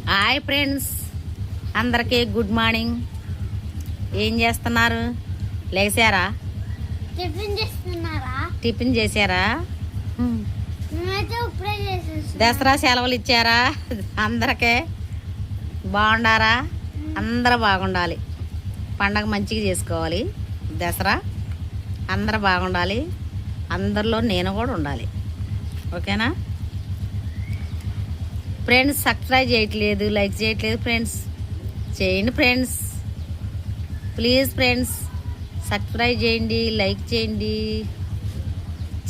Hi friends, అందరికీ good morning. ఏం చేస్తున్నారు? లేచారా? టిఫిన్ చేశారా? దసరా సెలవులు ఇచ్చారా అందరికీ? బాగుండారా? అందరూ బాగుండాలి. పండగ మంచిగా చేసుకోవాలి. దసరా అందరూ బాగుండాలి. అందరిలో నేను కూడా ఉండాలి. ఓకేనా ఫ్రెండ్స్? సబ్స్క్రైబ్ చేయట్లేదు, లైక్ చేయట్లేదు ఫ్రెండ్స్. చేయండి ఫ్రెండ్స్, ప్లీజ్ ఫ్రెండ్స్. సబ్స్క్రైబ్ చేయండి, లైక్ చేయండి,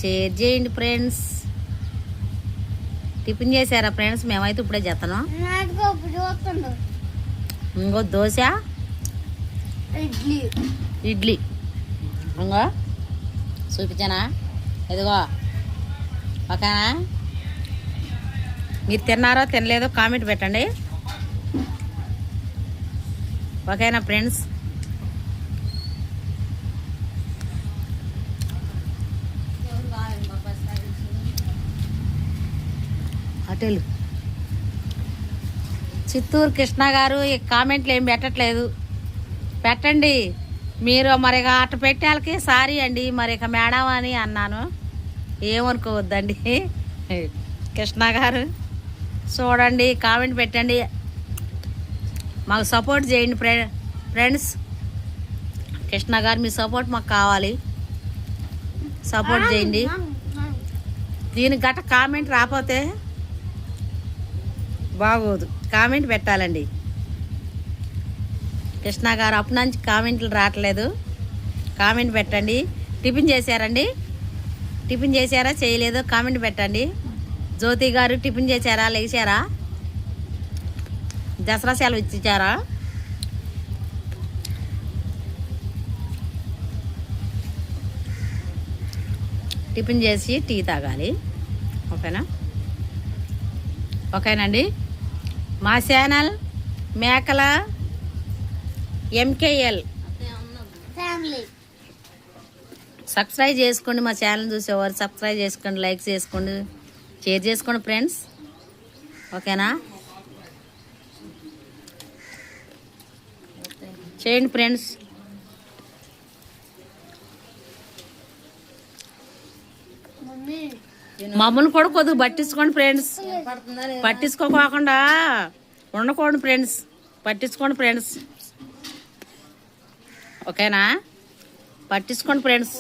షేర్ చేయండి ఫ్రెండ్స్. టిఫిన్ చేశారా ఫ్రెండ్స్? మేమైతే ఇప్పుడే చేస్తాను. ఇంకో దోశ, ఇడ్లీ. ఇంకో చూపించానా? ఇదిగో. ఓకేనా? మీరు తిన్నారో తినలేదో కామెంట్ పెట్టండి. ఓకేనా ఫ్రెండ్స్? హోటల్ చిత్తూరు కృష్ణ గారు ఈ కామెంట్లు ఏం పెట్టట్లేదు. పెట్టండి మీరు. మరి ఇక అటు పెట్టాలకి సారీ అండి. మరి ఇక మేడం అని అన్నాను, ఏమనుకోవద్దండి. కృష్ణ గారు చూడండి, కామెంట్ పెట్టండి, మాకు సపోర్ట్ చేయండి ఫ్రెండ్స్. కృష్ణ గారు మీ సపోర్ట్ మాకు కావాలి. సపోర్ట్ చేయండి. దీనికి గట్ట కామెంట్ రాకపోతే బాగోదు. కామెంట్ పెట్టాలండి. కృష్ణ గారు అప్పటి నుంచి కామెంట్లు రావట్లేదు. కామెంట్ పెట్టండి. టిఫిన్ చేశారండి? టిఫిన్ చేశారా చేయలేదో కామెంట్ పెట్టండి. జ్యోతి గారు టిఫిన్ చేశారా? లేచారా? దసరా సెలవు ఇచ్చారా? టిఫిన్ చేసి టీ తాగాలి. ఓకేనా? ఓకేనండి. మా ఛానల్ మేకల MKL ఫ్యామిలీ సబ్స్క్రైబ్ చేసుకోండి. మా ఛానల్ చూసేవారు సబ్స్క్రైబ్ చేసుకోండి, లైక్ చేసుకోండి, షేర్ చేసుకోండి ఫ్రెండ్స్. ఓకేనా? చేయండి ఫ్రెండ్స్. మమ్మల్ని కూడా కొద్దిగా పట్టించుకోండి ఫ్రెండ్స్. పట్టించుకోకుండా ఉండకూడదు ఫ్రెండ్స్. పట్టించుకోండి ఫ్రెండ్స్. ఓకేనా? పట్టించుకోండి ఫ్రెండ్స్.